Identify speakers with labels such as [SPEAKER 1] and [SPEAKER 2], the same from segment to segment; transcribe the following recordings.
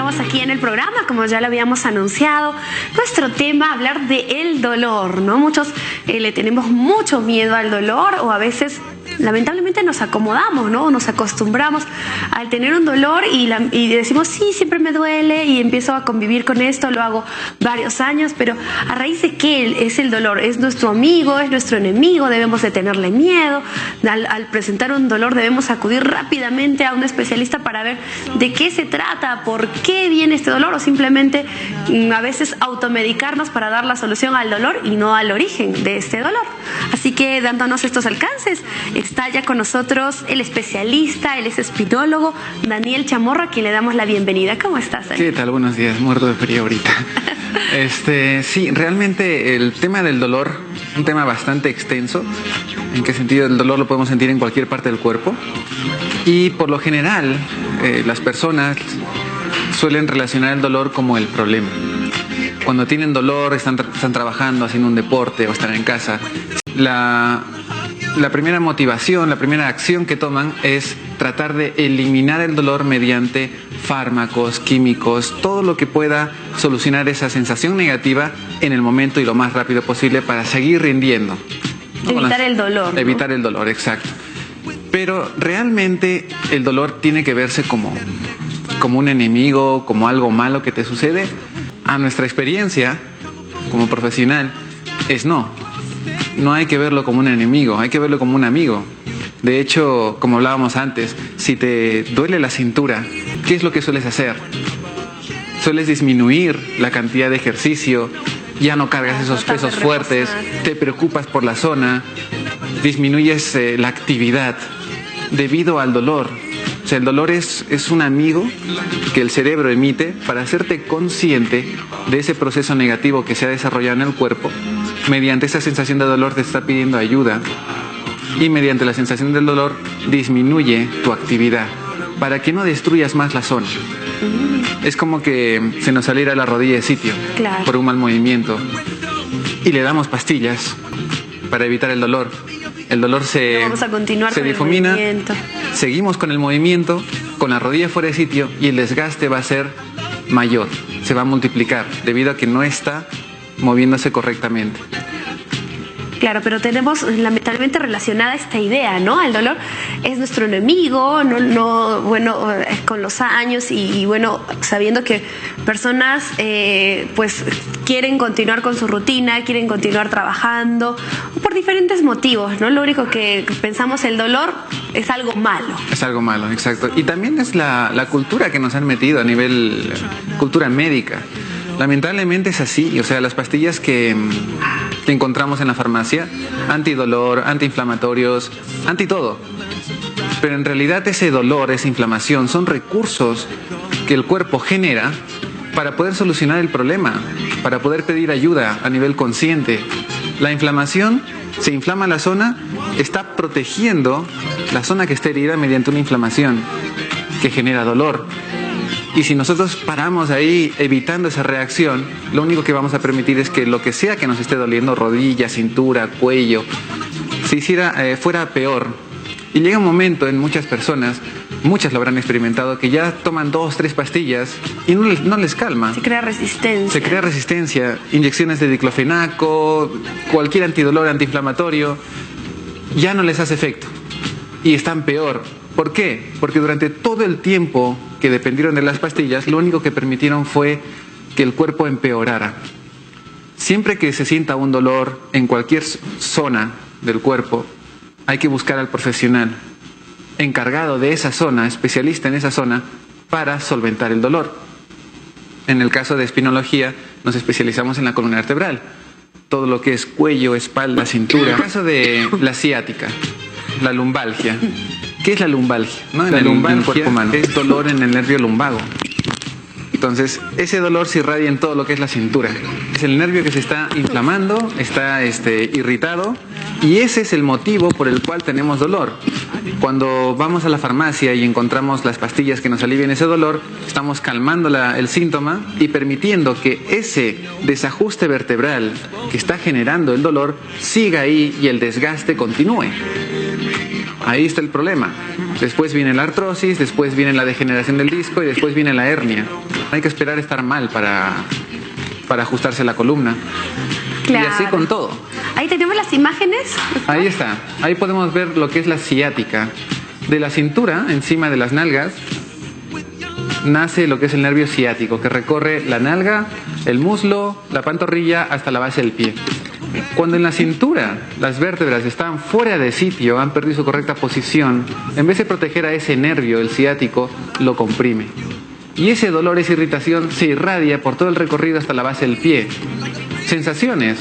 [SPEAKER 1] continuamos aquí en el programa, como ya lo habíamos anunciado. Nuestro tema, hablar de el dolor, ¿no? Muchos le tenemos mucho miedo al dolor, o a veces lamentablemente nos acomodamos, ¿no? Nos acostumbramos al tener un dolor y decimos, sí, siempre me duele, y empiezo a convivir con esto, lo hago varios años, pero ¿a raíz de qué es el dolor? ¿Es nuestro amigo? ¿Es nuestro enemigo? ¿Debemos de tenerle miedo? Al presentar un dolor debemos acudir rápidamente a un especialista para ver de qué se trata, por qué viene este dolor, o simplemente a veces automedicarnos para dar la solución al dolor y no al origen de este dolor. Así que, dándonos estos alcances, está ya con nosotros el especialista, él es espinólogo, Daniel Chamorro, a quien le damos la bienvenida. ¿Cómo estás, Daniel?
[SPEAKER 2] ¿Qué tal? Buenos días, muerto de frío ahorita. Sí, realmente el tema del dolor, un tema bastante extenso. ¿En qué sentido? El dolor lo podemos sentir en cualquier parte del cuerpo. Y por lo general, las personas suelen relacionar el dolor como el problema. Cuando tienen dolor, están trabajando, haciendo un deporte o están en casa, la primera motivación, la primera acción que toman es tratar de eliminar el dolor mediante fármacos, químicos, todo lo que pueda solucionar esa sensación negativa en el momento y lo más rápido posible para seguir rindiendo.
[SPEAKER 1] Evitar el dolor, ¿no?
[SPEAKER 2] Evitar el dolor, exacto. Pero realmente el dolor tiene que verse como un enemigo, como algo malo que te sucede. A nuestra experiencia como profesional es no hay que verlo como un enemigo, hay que verlo como un amigo. De hecho, como hablábamos antes, si te duele la cintura, ¿qué es lo que sueles hacer? Sueles disminuir la cantidad de ejercicio, ya no cargas esos pesos fuertes, te preocupas por la zona, disminuyes la actividad debido al dolor. O sea, el dolor es un amigo que el cerebro emite para hacerte consciente de ese proceso negativo que se ha desarrollado en el cuerpo. Mediante esa sensación de dolor te está pidiendo ayuda, y mediante la sensación del dolor disminuye tu actividad para que no destruyas más la zona. Es como que se nos saliera la rodilla de sitio, claro, por un mal movimiento, y le damos pastillas para evitar el dolor. El dolor se difumina, seguimos con el movimiento, con la rodilla fuera de sitio, y el desgaste va a ser mayor, se va a multiplicar debido a que no está moviéndose correctamente.
[SPEAKER 1] Claro, pero tenemos lamentablemente relacionada esta idea, ¿no? El dolor es nuestro enemigo, bueno, con los años y bueno, sabiendo que personas pues quieren continuar con su rutina, quieren continuar trabajando por diferentes motivos, ¿no? Lo único que pensamos, el dolor es algo malo.
[SPEAKER 2] Es algo malo, exacto. Y también es la cultura que nos han metido a nivel cultura médica. Lamentablemente es así, o sea, las pastillas que encontramos en la farmacia, antidolor, antiinflamatorios, anti todo. Pero en realidad ese dolor, esa inflamación, son recursos que el cuerpo genera para poder solucionar el problema, para poder pedir ayuda a nivel consciente. La inflamación, se inflama la zona, está protegiendo la zona que está herida mediante una inflamación que genera dolor. Y si nosotros paramos ahí evitando esa reacción, lo único que vamos a permitir es que lo que sea que nos esté doliendo, rodilla, cintura, cuello, fuera peor. Y llega un momento en muchas personas, muchas lo habrán experimentado, que ya toman 2, 3 pastillas y no les calma.
[SPEAKER 1] Se crea resistencia.
[SPEAKER 2] Se crea resistencia. Inyecciones de diclofenaco, cualquier antidolor, antiinflamatorio, ya no les hace efecto. Y están peor. ¿Por qué? Porque durante todo el tiempo que dependieron de las pastillas, lo único que permitieron fue que el cuerpo empeorara. Siempre que se sienta un dolor en cualquier zona del cuerpo, hay que buscar al profesional encargado de esa zona, especialista en esa zona, para solventar el dolor. En el caso de espinología, nos especializamos en la columna vertebral, todo lo que es cuello, espalda, cintura. En el caso de la ciática, la lumbalgia. ¿Qué es la lumbalgia? ¿No? En el cuerpo humano es dolor en el nervio lumbago. Entonces, ese dolor se irradia en todo lo que es la cintura. Es el nervio que se está inflamando, está irritado, y ese es el motivo por el cual tenemos dolor. Cuando vamos a la farmacia y encontramos las pastillas que nos alivian ese dolor, estamos calmando el síntoma y permitiendo que ese desajuste vertebral que está generando el dolor siga ahí y el desgaste continúe. Ahí está el problema. Después viene la artrosis, después viene la degeneración del disco y después viene la hernia. hay que esperar estar mal para ajustarse la columna.
[SPEAKER 1] Claro.
[SPEAKER 2] Y así con todo.
[SPEAKER 1] Ahí tenemos las imágenes.
[SPEAKER 2] Ahí está. Ahí podemos ver lo que es la ciática. De la cintura, encima de las nalgas, nace lo que es el nervio ciático, que recorre la nalga, el muslo, la pantorrilla hasta la base del pie. Cuando en la cintura las vértebras están fuera de sitio, han perdido su correcta posición, en vez de proteger a ese nervio, el ciático, lo comprime. Y ese dolor, esa irritación se irradia por todo el recorrido hasta la base del pie. Sensaciones: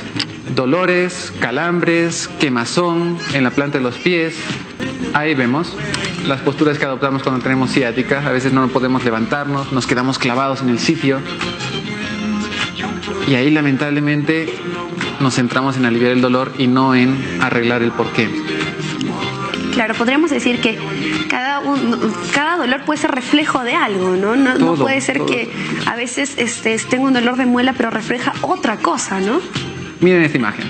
[SPEAKER 2] dolores, calambres, quemazón en la planta de los pies. Ahí vemos las posturas que adoptamos cuando tenemos ciática. A veces no podemos levantarnos, nos quedamos clavados en el sitio. Y ahí lamentablemente nos centramos en aliviar el dolor y no en arreglar el porqué.
[SPEAKER 1] Claro, podríamos decir que cada dolor puede ser reflejo de algo, ¿no? No puede ser todo. Que a veces tengo un dolor de muela pero refleja otra cosa, ¿no?
[SPEAKER 2] Miren esta imagen.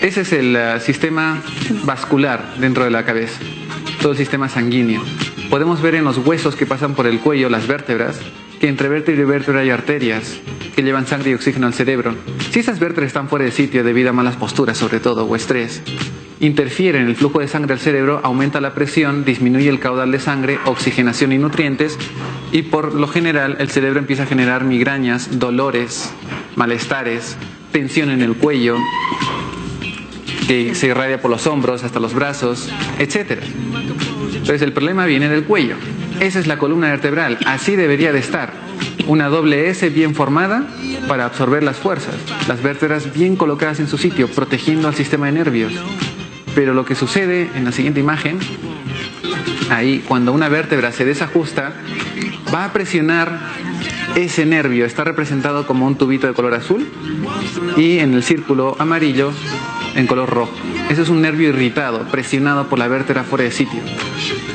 [SPEAKER 2] Ese es el sistema vascular dentro de la cabeza, todo el sistema sanguíneo. Podemos ver en los huesos que pasan por el cuello, las vértebras, que entre vértebra y vértebra hay arterias que llevan sangre y oxígeno al cerebro. Si esas vértebras están fuera de sitio debido a malas posturas, sobre todo, o estrés, interfiere en el flujo de sangre al cerebro, aumenta la presión, disminuye el caudal de sangre, oxigenación y nutrientes, y por lo general el cerebro empieza a generar migrañas, dolores, malestares, tensión en el cuello, que se irradia por los hombros hasta los brazos, etc. Entonces el problema viene del cuello. Esa es la columna vertebral, así debería de estar. Una doble S bien formada para absorber las fuerzas, las vértebras bien colocadas en su sitio, protegiendo al sistema de nervios. Pero lo que sucede en la siguiente imagen, ahí cuando una vértebra se desajusta, va a presionar ese nervio, está representado como un tubito de color azul y en el círculo amarillo en color rojo. Ese es un nervio irritado, presionado por la vértebra fuera de sitio.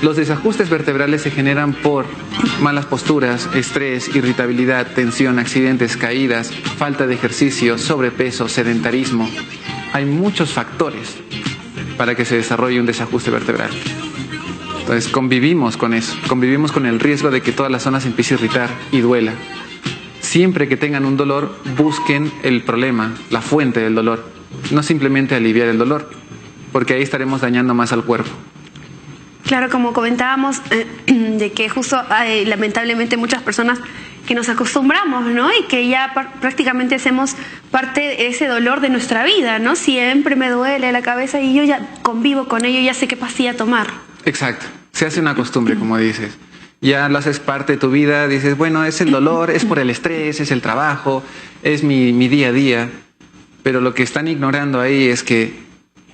[SPEAKER 2] Los desajustes vertebrales se generan por malas posturas, estrés, irritabilidad, tensión, accidentes, caídas, falta de ejercicio, sobrepeso, sedentarismo. Hay muchos factores para que se desarrolle un desajuste vertebral. Entonces convivimos con eso, convivimos con el riesgo de que toda la zona se empiece a irritar y duela. Siempre que tengan un dolor, busquen el problema, la fuente del dolor, no simplemente aliviar el dolor, porque ahí estaremos dañando más al cuerpo.
[SPEAKER 1] Claro, como comentábamos, de que justo lamentablemente muchas personas que nos acostumbramos, ¿no? Y que ya prácticamente hacemos parte de ese dolor de nuestra vida, ¿no? Siempre me duele la cabeza y yo ya convivo con ello, ya sé qué pastilla tomar.
[SPEAKER 2] Exacto, se hace una costumbre, como dices. Ya lo haces parte de tu vida, dices, bueno, es el dolor, es por el estrés, es el trabajo, es mi día a día. Pero lo que están ignorando ahí es que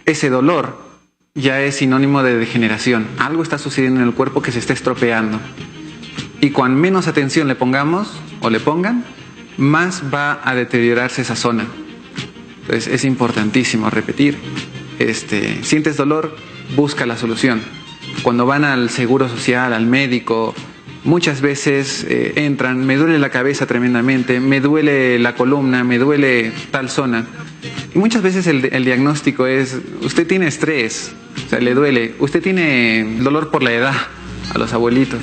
[SPEAKER 2] ese dolor ya es sinónimo de degeneración. Algo está sucediendo en el cuerpo que se está estropeando. Y cuan menos atención le pongamos o le pongan, más va a deteriorarse esa zona. Entonces es importantísimo repetir. Sientes dolor, busca la solución. Cuando van al seguro social, al médico, muchas veces entran, me duele la cabeza tremendamente, me duele la columna, me duele tal zona. Y muchas veces el diagnóstico es, usted tiene estrés, o sea, le duele, usted tiene dolor por la edad, a los abuelitos.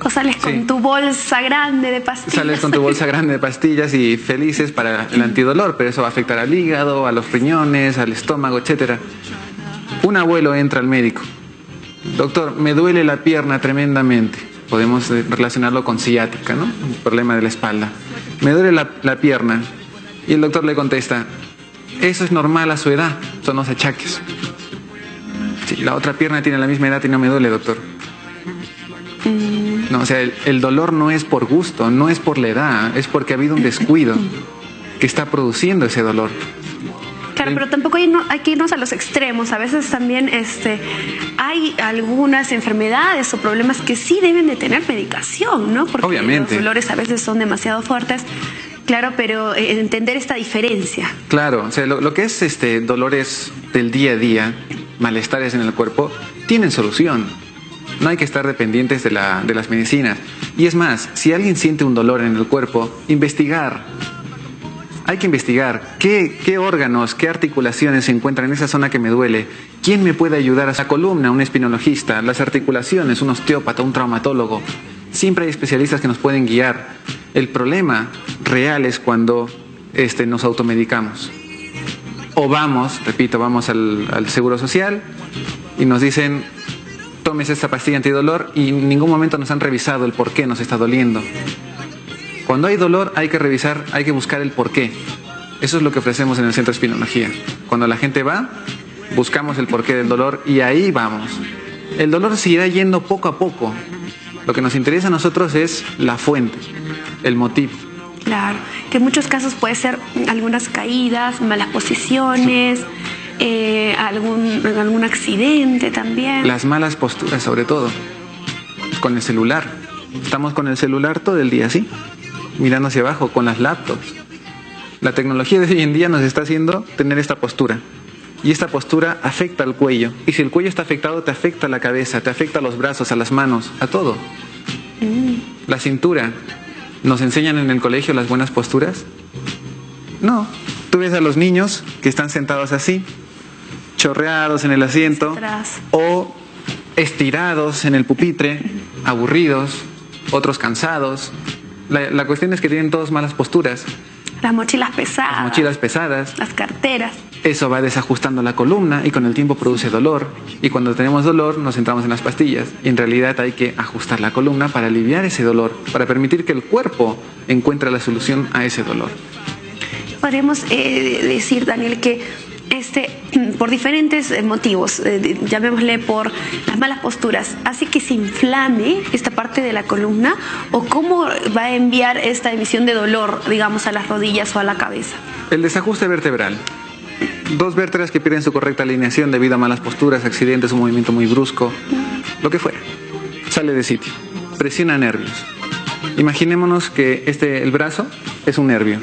[SPEAKER 1] O sales con tu bolsa grande de pastillas.
[SPEAKER 2] Sales con tu bolsa grande de pastillas y felices para el antidolor, pero eso va a afectar al hígado, a los riñones, al estómago, etc. Un abuelo entra al médico. Doctor, me duele la pierna tremendamente. Podemos relacionarlo con ciática, ¿no? Un problema de la espalda. Me duele la pierna. Y el doctor le contesta, eso es normal a su edad, son los achaques. Sí, la otra pierna tiene la misma edad y no me duele, doctor. No, o sea, el dolor no es por gusto, no es por la edad, es porque ha habido un descuido que está produciendo ese dolor.
[SPEAKER 1] Claro, pero tampoco hay que irnos a los extremos. A veces también hay algunas enfermedades o problemas que sí deben de tener medicación, ¿no? Porque
[SPEAKER 2] obviamente
[SPEAKER 1] los dolores a veces son demasiado fuertes. Claro, pero entender esta diferencia.
[SPEAKER 2] Claro, o sea, lo que es dolores del día a día, malestares en el cuerpo, tienen solución. No hay que estar dependientes de las medicinas. Y es más, si alguien siente un dolor en el cuerpo, investigar. Hay que investigar qué órganos, qué articulaciones se encuentran en esa zona que me duele. ¿Quién me puede ayudar? A la columna, un espinologista, las articulaciones, un osteópata, un traumatólogo. Siempre hay especialistas que nos pueden guiar. El problema real es cuando nos automedicamos. O vamos al Seguro Social y nos dicen, tómese esta pastilla antidolor, y en ningún momento nos han revisado el por qué nos está doliendo. Cuando hay dolor hay que revisar, hay que buscar el por qué. Eso es lo que ofrecemos en el Centro de Espinología. Cuando la gente va, buscamos el porqué del dolor y ahí vamos. El dolor se irá yendo poco a poco. Lo que nos interesa a nosotros es la fuente, el motivo.
[SPEAKER 1] Claro, que en muchos casos puede ser algunas caídas, malas posiciones, algún accidente también.
[SPEAKER 2] Las malas posturas, sobre todo, con el celular. Estamos con el celular todo el día, ¿sí? Mirando hacia abajo, con las laptops. La tecnología de hoy en día nos está haciendo tener esta postura. Y esta postura afecta al cuello. Y si el cuello está afectado, te afecta a la cabeza, te afecta a los brazos, a las manos, a todo. La cintura. ¿Nos enseñan en el colegio las buenas posturas? No. Tú ves a los niños que están sentados así, chorreados en el asiento,
[SPEAKER 1] atrás,
[SPEAKER 2] o estirados en el pupitre, aburridos, otros cansados. La cuestión es que tienen todos malas posturas.
[SPEAKER 1] Las mochilas pesadas.
[SPEAKER 2] Las mochilas pesadas.
[SPEAKER 1] Las carteras.
[SPEAKER 2] Eso va desajustando la columna y con el tiempo produce dolor. Y cuando tenemos dolor nos centramos en las pastillas. Y en realidad hay que ajustar la columna para aliviar ese dolor, para permitir que el cuerpo encuentre la solución a ese dolor.
[SPEAKER 1] Podríamos decir, Daniel, que por diferentes motivos, llamémosle por las malas posturas, hace que se inflame esta parte de la columna, o cómo va a enviar esta emisión de dolor, digamos, a las rodillas o a la cabeza.
[SPEAKER 2] El desajuste vertebral. Dos vértebras que pierden su correcta alineación debido a malas posturas, accidentes, un movimiento muy brusco, lo que fuera, sale de sitio, presiona nervios. Imaginémonos que el brazo es un nervio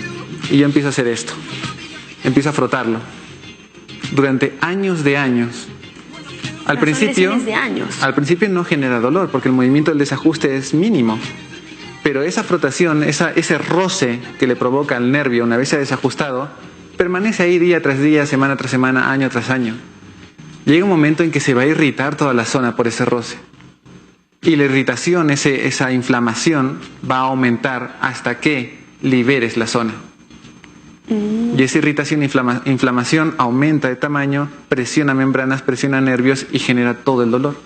[SPEAKER 2] y yo empiezo a hacer esto, empiezo a frotarlo durante años de años. Al principio no genera dolor porque el movimiento del desajuste es mínimo, pero esa frotación, ese roce que le provoca al nervio una vez se ha desajustado, permanece ahí día tras día, semana tras semana, año tras año. Llega un momento en que se va a irritar toda la zona por ese roce. Y la irritación, esa inflamación, va a aumentar hasta que liberes la zona. Y esa irritación e inflamación aumenta de tamaño, presiona membranas, presiona nervios y genera todo el dolor.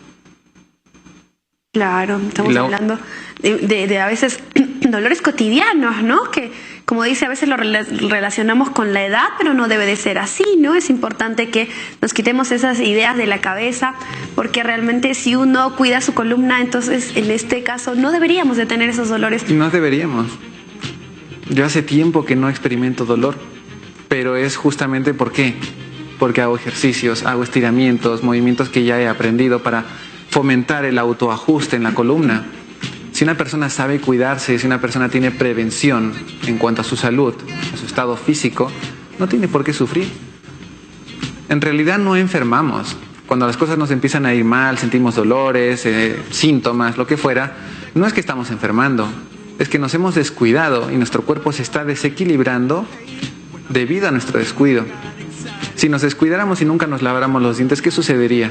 [SPEAKER 1] Claro, estamos hablando de a veces dolores cotidianos, ¿no? Que, como dice, a veces lo relacionamos con la edad, pero no debe de ser así, ¿no? Es importante que nos quitemos esas ideas de la cabeza, porque realmente si uno cuida su columna, entonces en este caso no deberíamos de tener esos dolores.
[SPEAKER 2] No deberíamos. Yo hace tiempo que no experimento dolor, pero es justamente ¿por qué? Porque hago ejercicios, hago estiramientos, movimientos que ya he aprendido para fomentar el autoajuste en la columna. Si una persona sabe cuidarse, si una persona tiene prevención en cuanto a su salud, a su estado físico, no tiene por qué sufrir. En realidad no enfermamos. Cuando las cosas nos empiezan a ir mal, sentimos dolores, síntomas, lo que fuera, no es que estamos enfermando, es que nos hemos descuidado y nuestro cuerpo se está desequilibrando debido a nuestro descuido. Si nos descuidáramos y nunca nos laváramos los dientes, ¿qué sucedería?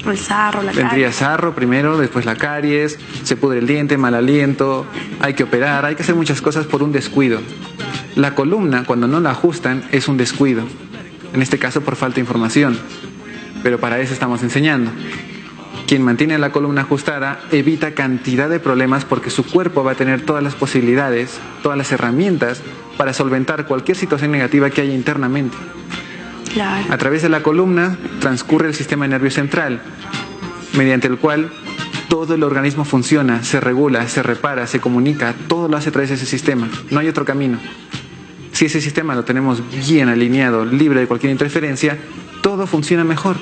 [SPEAKER 1] El sarro, la
[SPEAKER 2] Vendría
[SPEAKER 1] caries.
[SPEAKER 2] sarro primero, después la caries, se pudre el diente, mal aliento, hay que operar, hay que hacer muchas cosas por un descuido. La columna, cuando no la ajustan, es un descuido. En este caso por falta de información. Pero para eso estamos enseñando. Quien mantiene la columna ajustada evita cantidad de problemas porque su cuerpo va a tener todas las posibilidades, todas las herramientas para solventar cualquier situación negativa que haya internamente.
[SPEAKER 1] Claro.
[SPEAKER 2] A través de la columna transcurre el sistema nervioso central, mediante el cual todo el organismo funciona, se regula, se repara, se comunica, todo lo hace a través de ese sistema. No hay otro camino. Si ese sistema lo tenemos bien alineado, libre de cualquier interferencia, todo funciona mejor.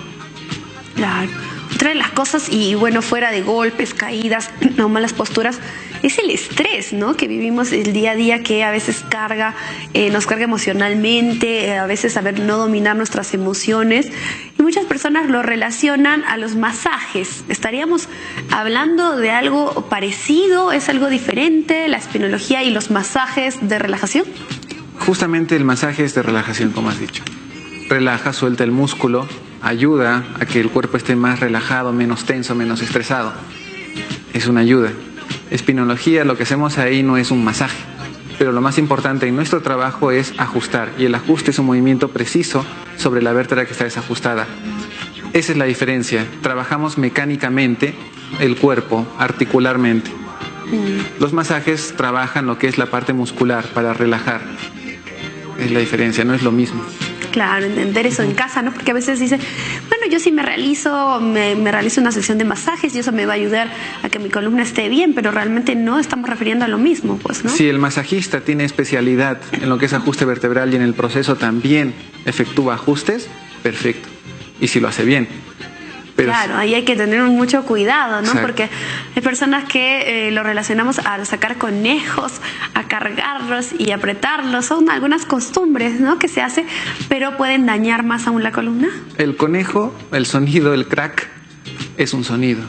[SPEAKER 1] Claro. Otra de las cosas, y bueno, fuera de golpes, caídas, no malas posturas, es el estrés, ¿no? Que vivimos el día a día, que a veces nos carga emocionalmente, a veces saber no dominar nuestras emociones. Y muchas personas lo relacionan a los masajes. ¿Estaríamos hablando de algo parecido? ¿Es algo diferente? ¿La espinología y los masajes de relajación?
[SPEAKER 2] Justamente el masaje es de relajación, como has dicho. Relaja, suelta el músculo, ayuda a que el cuerpo esté más relajado, menos tenso, menos estresado. Es una ayuda. espinología, lo que hacemos ahí no es un masaje. Pero lo más importante en nuestro trabajo es ajustar. Y el ajuste es un movimiento preciso sobre la vértebra que está desajustada. Esa es la diferencia. Trabajamos mecánicamente el cuerpo, articularmente. Los masajes trabajan lo que es la parte muscular para relajar. Es la diferencia, no es lo mismo.
[SPEAKER 1] Claro, entender eso en casa, ¿no? Porque a veces dicen, bueno, yo sí me realizo una sesión de masajes y eso me va a ayudar a que mi columna esté bien, pero realmente no estamos refiriendo a lo mismo, pues, ¿no?
[SPEAKER 2] Si el masajista tiene especialidad en lo que es ajuste vertebral y en el proceso también efectúa ajustes, perfecto. Y si lo hace bien. Pero
[SPEAKER 1] claro, ahí hay que tener mucho cuidado, ¿no?
[SPEAKER 2] Exacto.
[SPEAKER 1] Porque hay personas que lo relacionamos a sacar conejos, a cargarlos y apretarlos. Son algunas costumbres, ¿no? Que se hace, pero pueden dañar más aún la columna.
[SPEAKER 2] el conejo, el sonido, el crack, es un sonido.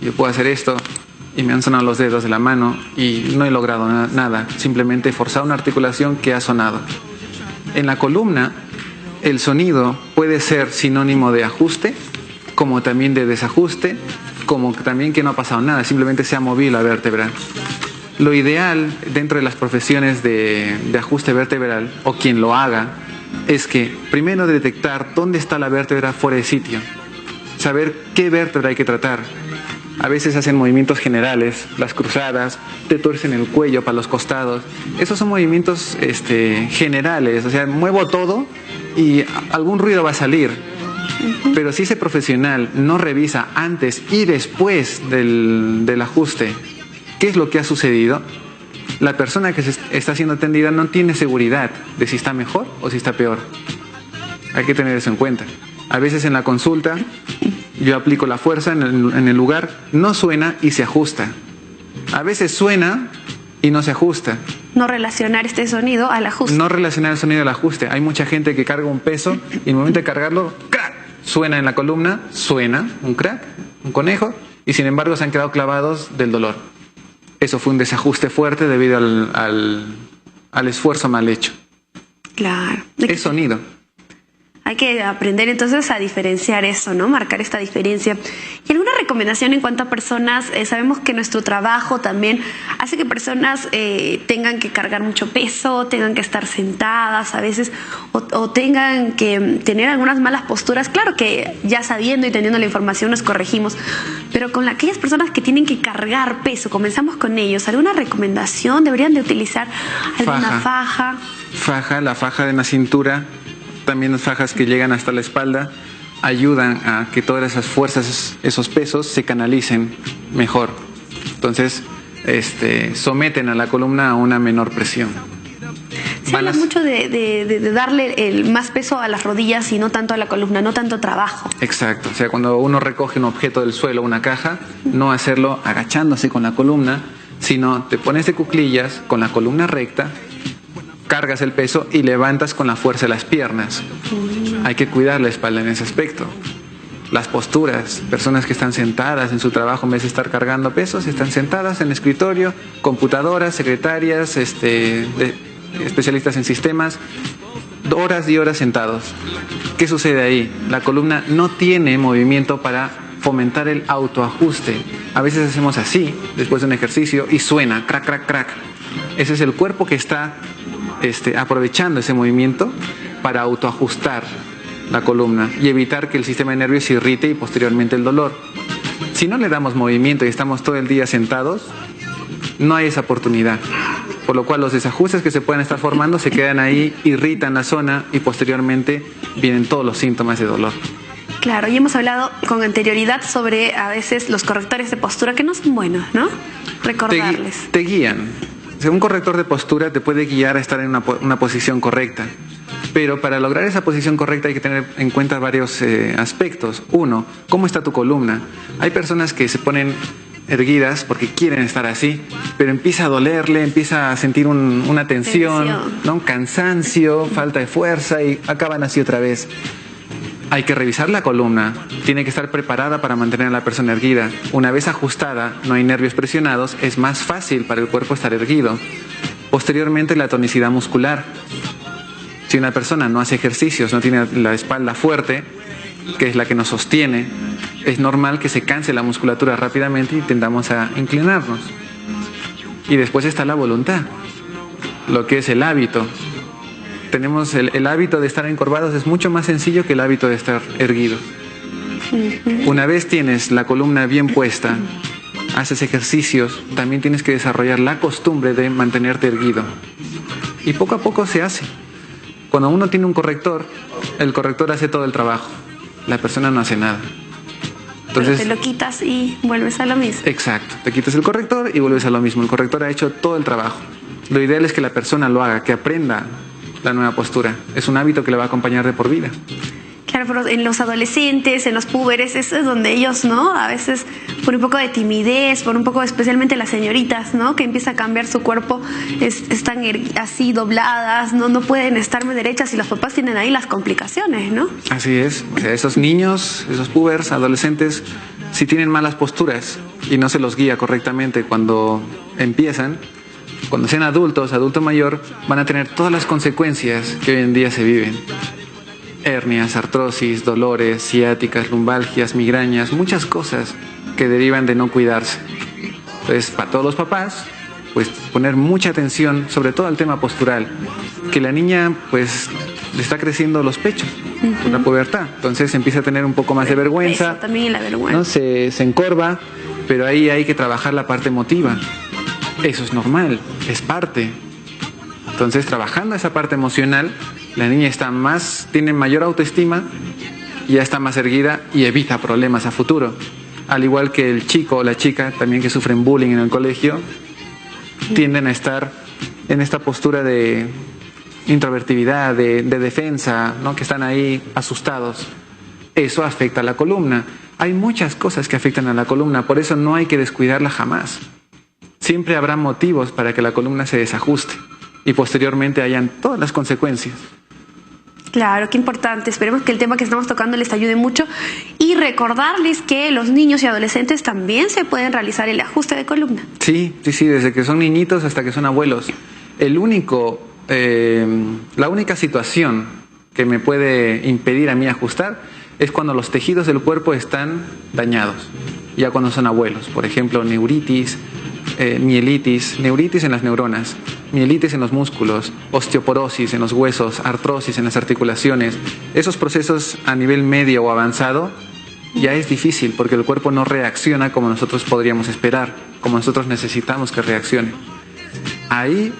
[SPEAKER 2] Yo puedo hacer esto y me han sonado los dedos de la mano y no he logrado nada. Simplemente he forzado una articulación que ha sonado. En la columna, el sonido puede ser sinónimo de ajuste, como también de desajuste, como también que no ha pasado nada, simplemente se ha movido la vértebra. Lo ideal dentro de las profesiones de ajuste vertebral, o quien lo haga, es que primero detectar dónde está la vértebra fuera de sitio, saber qué vértebra hay que tratar. A veces hacen movimientos generales, las cruzadas, te tuercen el cuello para los costados. Esos son movimientos generales, o sea, muevo todo y algún ruido va a salir. Pero si ese profesional no revisa antes y después del ajuste qué es lo que ha sucedido, la persona que está siendo atendida no tiene seguridad de si está mejor o si está peor. Hay que tener eso en cuenta. A veces en la consulta yo aplico la fuerza en el lugar, no suena y se ajusta. A veces suena y no se ajusta.
[SPEAKER 1] No relacionar este sonido al ajuste.
[SPEAKER 2] No relacionar el sonido al ajuste. Hay mucha gente que carga un peso y en el momento de cargarlo, ¡crack!, suena en la columna, suena un crack, un conejo, y sin embargo se han quedado clavados del dolor. Eso fue un desajuste fuerte debido al esfuerzo mal hecho.
[SPEAKER 1] Claro.
[SPEAKER 2] Es sonido.
[SPEAKER 1] Hay que aprender entonces a diferenciar eso, ¿no? Marcar esta diferencia. ¿Y alguna recomendación en cuanto a personas? Sabemos que nuestro trabajo también hace que personas tengan que cargar mucho peso, tengan que estar sentadas a veces o tengan que tener algunas malas posturas. Claro que ya sabiendo y teniendo la información nos corregimos, pero con aquellas personas que tienen que cargar peso, comenzamos con ellos. ¿Alguna recomendación? ¿Deberían de utilizar alguna faja?
[SPEAKER 2] La faja de la cintura. También las fajas que llegan hasta la espalda ayudan a que todas esas fuerzas, esos pesos se canalicen mejor. Entonces, someten a la columna a una menor presión.
[SPEAKER 1] Se habla mucho de darle el más peso a las rodillas y no tanto a la columna, no tanto trabajo.
[SPEAKER 2] Exacto. O sea, cuando uno recoge un objeto del suelo, una caja, no hacerlo agachándose con la columna, sino te pones de cuclillas con la columna recta, cargas el peso y levantas con la fuerza de las piernas. Hay que cuidar la espalda en ese aspecto. Las posturas, personas que están sentadas en su trabajo en vez de estar cargando pesos, están sentadas en el escritorio, computadoras, secretarias, especialistas en sistemas, horas y horas sentados. ¿Qué sucede ahí? La columna no tiene movimiento para fomentar el autoajuste. A veces hacemos así, después de un ejercicio, y suena, crack, crack, crack. Ese es el cuerpo que está aprovechando ese movimiento para autoajustar la columna y evitar que el sistema nervioso se irrite y posteriormente el dolor. Si no le damos movimiento y estamos todo el día sentados, no hay esa oportunidad. Por lo cual los desajustes que se pueden estar formando se quedan ahí, irritan la zona y posteriormente vienen todos los síntomas de dolor.
[SPEAKER 1] Claro, y hemos hablado con anterioridad sobre a veces los correctores de postura que no son buenos, ¿no? Recordarles.
[SPEAKER 2] Te guían. O sea, un corrector de postura te puede guiar a estar en una posición correcta. Pero para lograr esa posición correcta hay que tener en cuenta varios aspectos. Uno, ¿cómo está tu columna? Hay personas que se ponen erguidas porque quieren estar así, pero empieza a dolerle, empieza a sentir una tensión, ¿no? Un cansancio, falta de fuerza y acaban así otra vez. Hay que revisar la columna, tiene que estar preparada para mantener a la persona erguida. Una vez ajustada, no hay nervios presionados, es más fácil para el cuerpo estar erguido. Posteriormente, la tonicidad muscular. Si una persona no hace ejercicios, no tiene la espalda fuerte, que es la que nos sostiene, es normal que se canse la musculatura rápidamente y tendamos a inclinarnos. Y después está la voluntad, lo que es el hábito. Tenemos el hábito de estar encorvados, es mucho más sencillo que el hábito de estar erguidos. Una vez tienes la columna bien puesta, haces ejercicios, también tienes que desarrollar la costumbre de mantenerte erguido. Y poco a poco se hace. Cuando uno tiene un corrector, el corrector hace todo el trabajo. La persona no hace nada. Entonces,
[SPEAKER 1] pero te lo quitas y vuelves a lo mismo.
[SPEAKER 2] Exacto, te quitas el corrector y vuelves a lo mismo. El corrector ha hecho todo el trabajo. Lo ideal es que la persona lo haga, que aprenda la nueva postura. Es un hábito que le va a acompañar de por vida.
[SPEAKER 1] Claro, pero en los adolescentes, en los púberes, es donde ellos, ¿no? A veces por un poco de timidez, por un poco, especialmente las señoritas, ¿no? Que empieza a cambiar su cuerpo, están así dobladas, no pueden estar muy derechas y los papás tienen ahí las complicaciones, ¿no?
[SPEAKER 2] Así es. O sea, esos niños, esos púberes, adolescentes, si tienen malas posturas y no se los guía correctamente cuando empiezan, cuando sean adultos, adulto mayor, van a tener todas las consecuencias que hoy en día se viven. Hernias, artrosis, dolores, ciáticas, lumbalgias, migrañas, muchas cosas que derivan de no cuidarse. Entonces, para todos los papás, pues poner mucha atención, sobre todo al tema postural, que la niña pues le está creciendo los pechos con la pubertad, entonces empieza a tener un poco más de vergüenza.
[SPEAKER 1] Eso también, la vergüenza.
[SPEAKER 2] ¿No? Se encorva, pero ahí hay que trabajar la parte emotiva. Eso es normal, es parte. Entonces, trabajando esa parte emocional, la niña tiene mayor autoestima, ya está más erguida y evita problemas a futuro. Al igual que el chico o la chica también que sufren bullying en el colegio, tienden a estar en esta postura de introvertibilidad, de defensa, ¿no? Que están ahí asustados. Eso afecta a la columna. Hay muchas cosas que afectan a la columna, por eso no hay que descuidarla jamás. Siempre habrá motivos para que la columna se desajuste y posteriormente hayan todas las consecuencias.
[SPEAKER 1] Claro, qué importante. Esperemos que el tema que estamos tocando les ayude mucho y recordarles que los niños y adolescentes también se pueden realizar el ajuste de columna.
[SPEAKER 2] Sí, desde que son niñitos hasta que son abuelos. La única situación que me puede impedir a mí ajustar es cuando los tejidos del cuerpo están dañados, ya cuando son abuelos. Por ejemplo, neuritis, mielitis, neuritis en las neuronas, mielitis en los músculos, osteoporosis en los huesos, artrosis en las articulaciones. Esos procesos a nivel medio o avanzado ya es difícil porque el cuerpo no reacciona como nosotros podríamos esperar, como nosotros necesitamos que reaccione. Ahí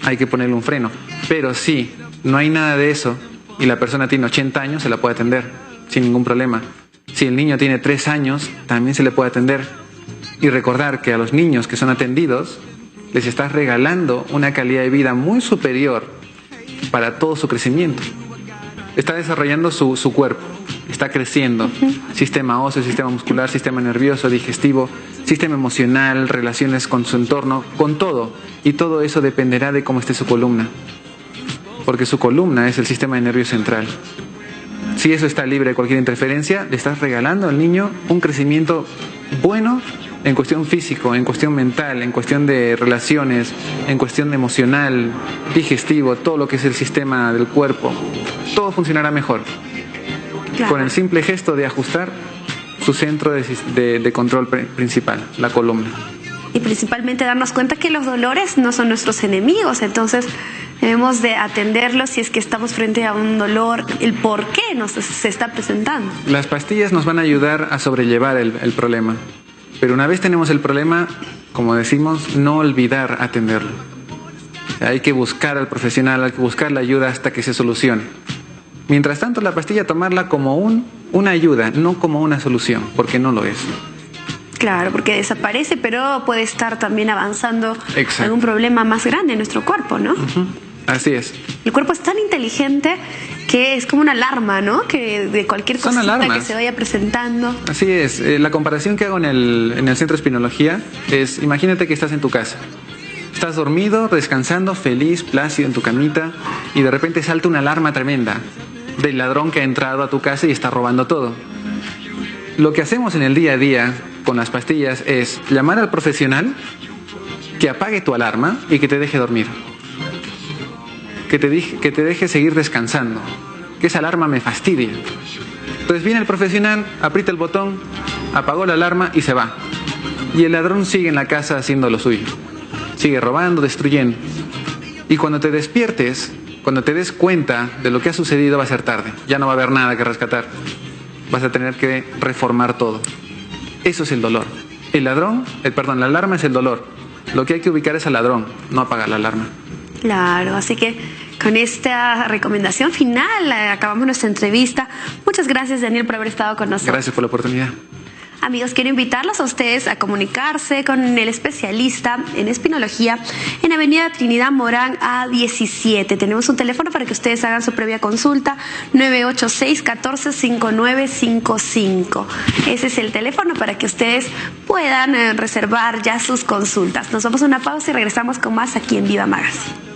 [SPEAKER 2] hay que ponerle un freno. Pero si no hay nada de eso y la persona tiene 80 años, se la puede atender sin ningún problema. Si el niño tiene 3 años, también se le puede atender. Y recordar que a los niños que son atendidos les estás regalando una calidad de vida muy superior para todo su crecimiento. Está desarrollando su cuerpo, está creciendo. Sistema óseo, sistema muscular, sistema nervioso, digestivo, sistema emocional, relaciones con su entorno, con todo. Y todo eso dependerá de cómo esté su columna. Porque su columna es el sistema de nervio central. Si eso está libre de cualquier interferencia, le estás regalando al niño un crecimiento bueno en cuestión físico, en cuestión mental, en cuestión de relaciones, en cuestión emocional, digestivo, todo lo que es el sistema del cuerpo. Todo funcionará mejor. Claro. Con el simple gesto de ajustar su centro de control principal, la columna.
[SPEAKER 1] Y principalmente darnos cuenta que los dolores no son nuestros enemigos, entonces debemos de atenderlos si es que estamos frente a un dolor, el por qué se está presentando.
[SPEAKER 2] Las pastillas nos van a ayudar a sobrellevar el problema, pero una vez tenemos el problema, como decimos, no olvidar atenderlo. O sea, hay que buscar al profesional, hay que buscar la ayuda hasta que se solucione. Mientras tanto, la pastilla tomarla como una ayuda, no como una solución, porque no lo es.
[SPEAKER 1] Claro, porque desaparece, pero puede estar también avanzando algún problema más grande en nuestro cuerpo, ¿no?
[SPEAKER 2] Así es.
[SPEAKER 1] El cuerpo es tan inteligente que es como una alarma, ¿no? Que de cualquier cosita que se vaya presentando.
[SPEAKER 2] Así es. La comparación que hago en el Centro de Espinología es, imagínate que estás en tu casa. Estás dormido, descansando, feliz, plácido en tu camita y de repente salta una alarma tremenda del ladrón que ha entrado a tu casa y está robando todo. Lo que hacemos en el día a día con las pastillas es llamar al profesional que apague tu alarma y que te deje dormir. Que te deje seguir descansando. Que esa alarma me fastidia. Entonces viene el profesional, aprieta el botón, apagó la alarma y se va. Y el ladrón sigue en la casa haciendo lo suyo. sigue robando, destruyendo. Y cuando te despiertes, cuando te des cuenta de lo que ha sucedido, va a ser tarde. Ya no va a haber nada que rescatar. Vas a tener que reformar todo. Eso es el dolor. La alarma es el dolor. Lo que hay que ubicar es al ladrón, no apagar la alarma.
[SPEAKER 1] Claro, así que con esta recomendación final acabamos nuestra entrevista. Muchas gracias, Daniel, por haber estado con nosotros.
[SPEAKER 2] Gracias por la oportunidad.
[SPEAKER 1] Amigos, quiero invitarlos a ustedes a comunicarse con el especialista en espinología en Avenida Trinidad Morán A17. Tenemos un teléfono para que ustedes hagan su previa consulta, 986-145955. Ese es el teléfono para que ustedes puedan reservar ya sus consultas. Nos vamos a una pausa y regresamos con más aquí en Viva Magazine.